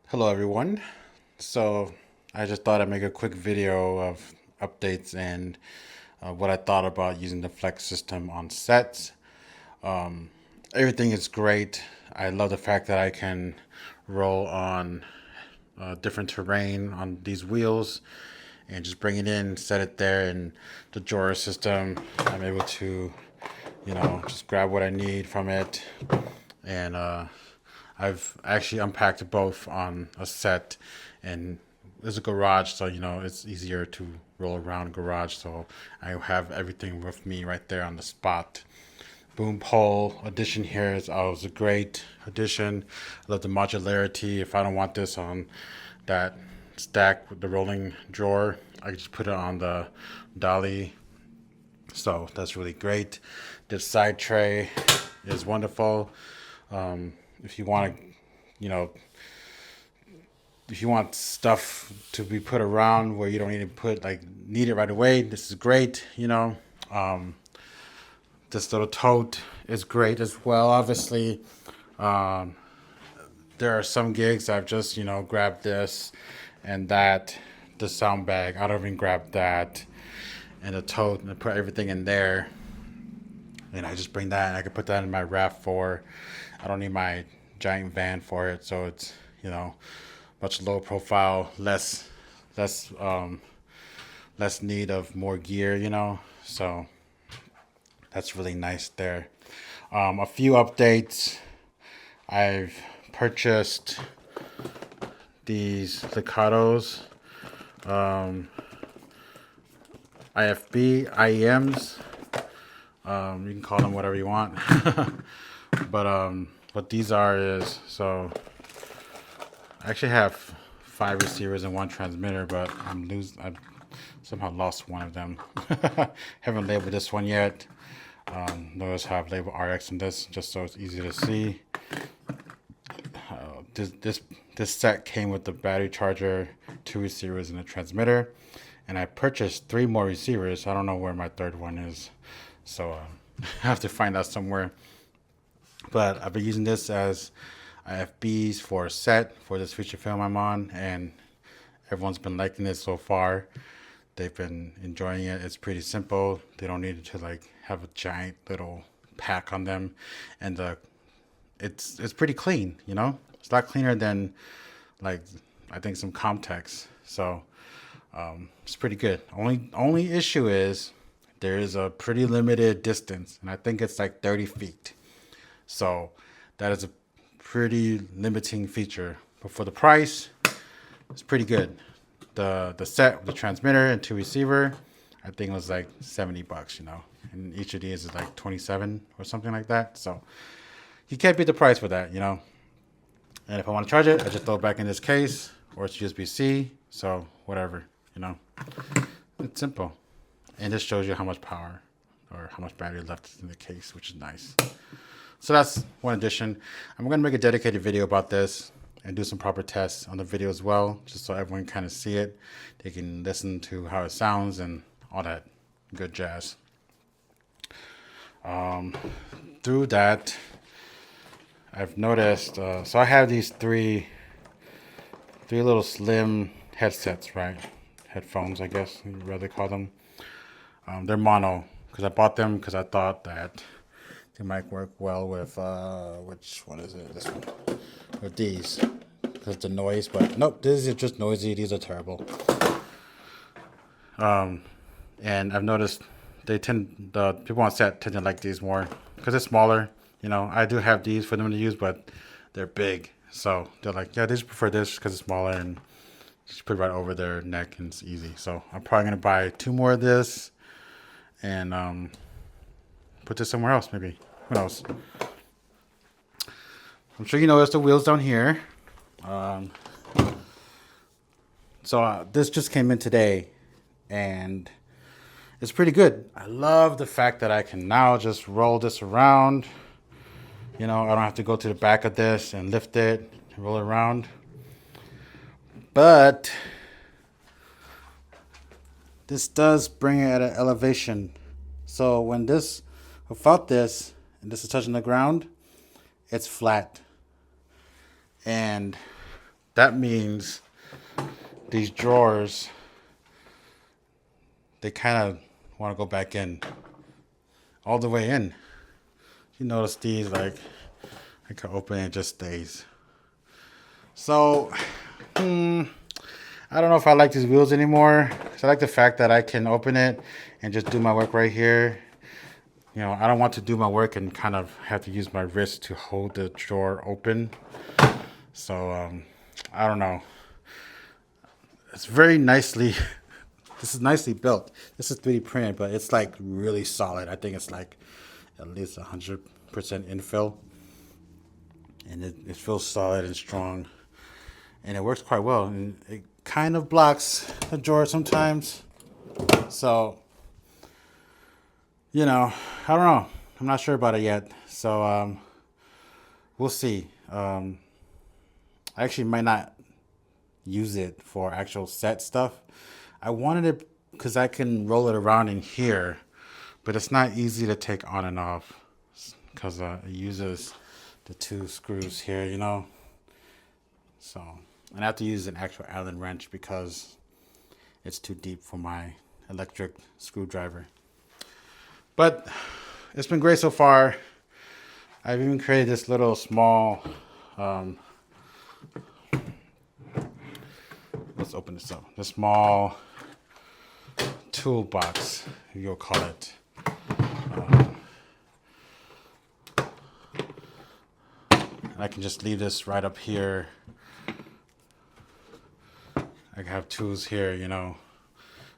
Hello everyone. So I just thought I'd make a quick video of updates and what I thought about using the Flex system on sets. Everything is great. I love the fact that I can roll on different terrain on these wheels and just bring it in, set it there in the drawer system. I'm able to, just grab what I need from it and I've actually unpacked both on a set, and there's a garage, so it's easier to roll around garage. So I have everything with me right there on the spot. Boom pole addition here is a great addition. I love the modularity. If I don't want this on that stack with the rolling drawer, I can just put it on the dolly. So that's really great. This side tray is wonderful. If you want to, you know, if you want stuff to be put around where you don't need to need it right away, this is great. This little tote is great as well. Obviously, um, there are some gigs I've just grabbed this and that, the sound bag. I don't even grab that and a tote and I put everything in there, and I just bring that and I can put that in my RAV4. I don't need my giant van for it, so it's you know much lower profile, less less need of more gear. So that's really nice there. A few updates. I've purchased these Licados, IFB IEMs. You can call them whatever you want. But what these are is, so I actually have five receivers and one transmitter, but I've somehow lost one of them. Haven't labeled this one yet. Notice how I've labeled RX in this, just so it's easy to see. This set came with the battery charger, two receivers, and a transmitter. And I purchased three more receivers. I don't know where my third one is, so I have to find that somewhere. But I've been using this as IFBs for a set for this feature film I'm on, and everyone's been liking it so far. They've been enjoying it. It's pretty simple. They don't need to have a giant little pack on them, and it's pretty clean. It's a lot cleaner than like I think some Comtex. So it's pretty good. Only issue is there is a pretty limited distance, and I think it's like 30 feet. So that is a pretty limiting feature. But for the price, it's pretty good. The set with the transmitter and two receiver, I think it was like $70, And each of these is like 27 or something like that. So you can't beat the price for that. And if I want to charge it, I just throw it back in this case, or it's USB-C. So whatever, you know. It's simple. And this shows you how much power or how much battery left in the case, which is nice. So that's one addition. I'm going to make a dedicated video about this and do some proper tests on the video as well, just so everyone kind of see it. They can listen to how it sounds and all that good jazz. Through that, I've noticed, so I have these three little slim headsets, right? Headphones, I guess you'd rather call them. They're mono, because I bought them because I thought that they might work well with, which one is it? This one. With these. Because the noise, but nope, this is just noisy. These are terrible. And I've noticed the people on set tend to like these more because it's smaller. I do have these for them to use, but they're big. So they're like, yeah, they just prefer this because it's smaller and just put it right over their neck and it's easy. So I'm probably going to buy two more of this and put this somewhere else, maybe. Who knows? I'm sure you noticed the wheels down here. So this just came in today, and it's pretty good. I love the fact that I can now just roll this around. I don't have to go to the back of this and lift it and roll it around. But this does bring it at an elevation. So without this, and this is touching the ground, it's flat. And that means these drawers, they kind of want to go back in, all the way in. You notice these, like, I can open it, it just stays. So, I don't know if I like these wheels anymore. Cause I like the fact that I can open it and just do my work right here. You know, I don't want to do my work and kind of have to use my wrist to hold the drawer open. So, I don't know. It's very nicely, this is nicely built. This is 3D printed, but it's like really solid. I think it's like at least 100% infill. And it feels solid and strong. And it works quite well. And it kind of blocks the drawer sometimes. So, you know, I don't know. I'm not sure about it yet. So, we'll see. I actually might not use it for actual set stuff. I wanted it because I can roll it around in here, but it's not easy to take on and off because it uses the 2 screws here, you know. So, and I have to use an actual Allen wrench because it's too deep for my electric screwdriver. But it's been great so far. I've even created this little small, let's open this up. This small toolbox, you'll call it. I can just leave this right up here. I can have tools here, you know,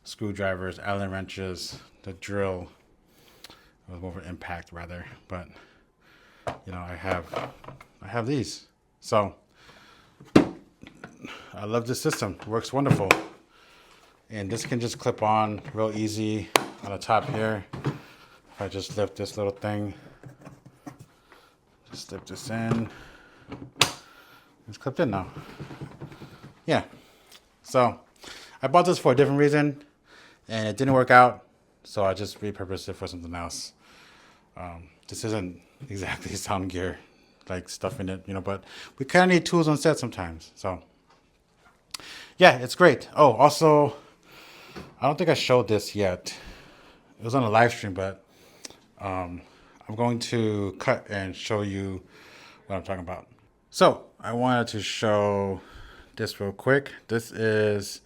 screwdrivers, Allen wrenches, the drill. With more impact rather, but you know, I have these. So I love this system. It works wonderful. And this can just clip on real easy on the top here. If I just lift this little thing, just slip this in. It's clipped in now. Yeah. So I bought this for a different reason and it didn't work out. So I just repurposed it for something else. This isn't exactly sound gear, like stuff in it, you know, but we kind of need tools on set sometimes. So yeah, it's great. Oh, also, I don't think I showed this yet. It was on a live stream, but I'm going to cut and show you what I'm talking about. So I wanted to show this real quick. This is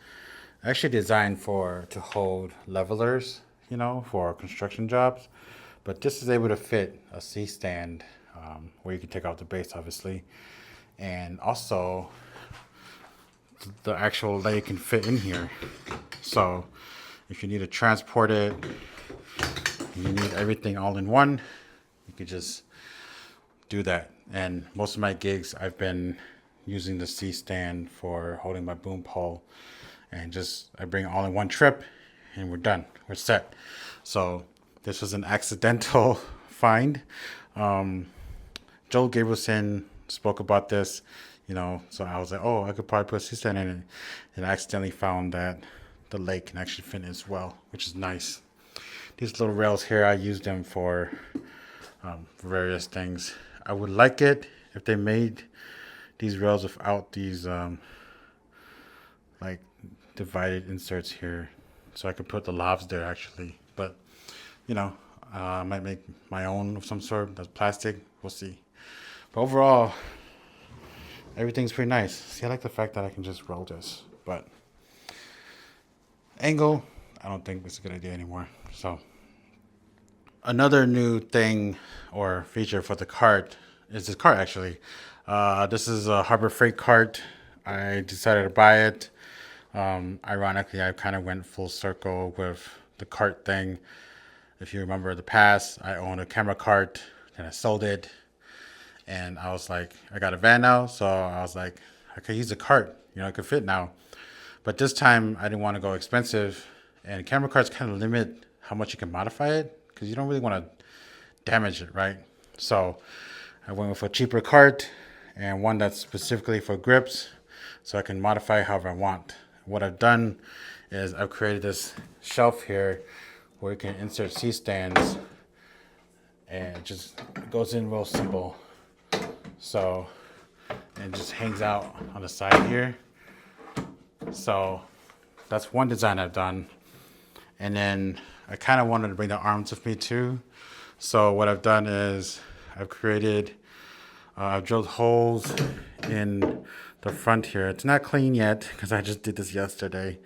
actually designed to hold levelers, you know, for construction jobs. But this is able to fit a C-stand where you can take out the base, obviously. And also, the actual leg can fit in here. So if you need to transport it, you need everything all in one, you can just do that. And most of my gigs, I've been using the C-stand for holding my boom pole. And I bring it all in one trip and we're done. We're set. So this was an accidental find. Joel Gabrielson spoke about this, you know, so I was like, oh, I could probably put a C-stand in it. And I accidentally found that the leg can actually fit as well, which is nice. These little rails here, I use them for various things. I would like it if they made these rails without these like divided inserts here, so I could put the lavs there actually. But you know, I might make my own of some sort that's plastic. We'll see. But overall, everything's pretty nice. See, I like the fact that I can just roll this, but angle, I don't think it's a good idea anymore. So another new thing or feature for the cart is this cart actually. This is a Harbor Freight cart. I decided to buy it. Ironically, I kind of went full circle with the cart thing. If you remember the past, I owned a camera cart, then I sold it. And I was like, I got a van now, so I was like, I could use a cart, you know, it could fit now. But this time I didn't want to go expensive, and camera carts kind of limit how much you can modify it because you don't really want to damage it, right? So I went with a cheaper cart and one that's specifically for grips, so I can modify however I want. What I've done is I've created this shelf here where you can insert C-stands, and it just goes in real simple. So and it just hangs out on the side here. So that's one design I've done. And then I kind of wanted to bring the arms with me too. So what I've done is I've drilled holes in the front here. It's not clean yet because I just did this yesterday.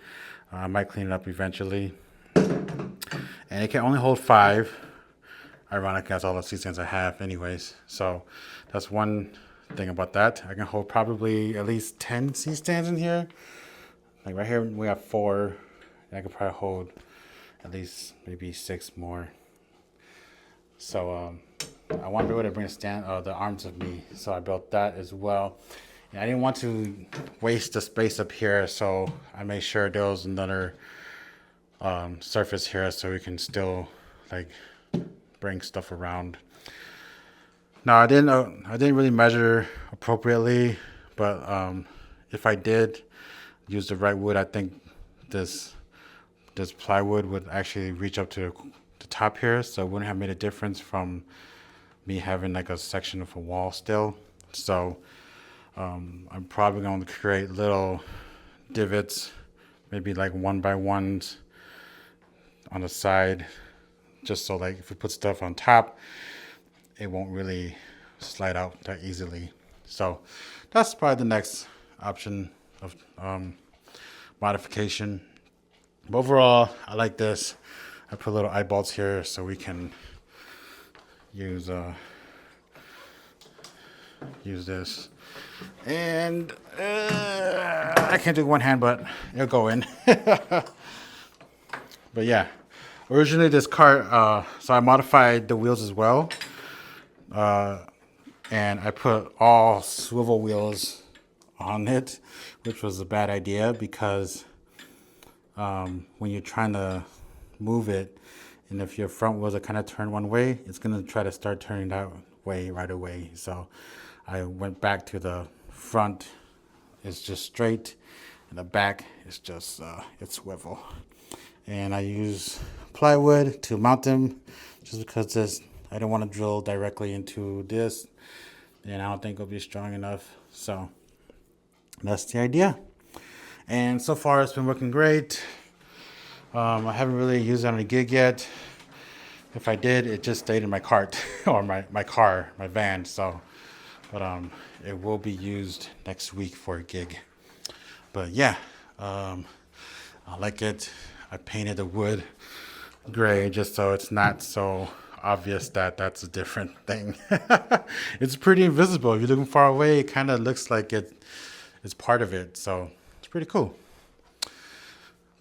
I might clean it up eventually. And it can only hold 5. Ironically, that's all the C-stands I have anyways. So that's one thing about that. I can hold probably at least 10 C-stands in here. Like right here we have 4. And I could probably hold at least maybe 6 more. So I want to be able to bring the arms with me. So I built that as well. And I didn't want to waste the space up here, so I made sure there was another surface here so we can still like bring stuff around. Now I didn't really measure appropriately, but if I did use the right wood, I think this plywood would actually reach up to the top here, so it wouldn't have made a difference from me having like a section of a wall still. So I'm probably going to create little divots, maybe like 1 by 1s on the side, just so like if we put stuff on top, it won't really slide out that easily. So that's probably the next option of modification. But overall, I like this. I put little eyebolts here so we can use this. And I can't do one hand, but it'll go in. But yeah, originally this car, so I modified the wheels as well. And I put all swivel wheels on it, which was a bad idea because when you're trying to move it, and if your front wheels are kind of turned one way, it's going to try to start turning that way right away. So I went back to the front, it's just straight, and the back is just it's swivel. And I use plywood to mount them just because I don't want to drill directly into this, and I don't think it'll be strong enough. So that's the idea. And so far it's been working great. I haven't really used it on a gig yet. If I did, it just stayed in my cart or my car, my van. So, but it will be used next week for a gig. But yeah, I like it. I painted the wood gray just so it's not so obvious that that's a different thing. It's pretty invisible. If you're looking far away, it kind of looks like it's part of it. So it's pretty cool.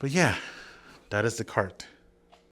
But yeah, that is the cart.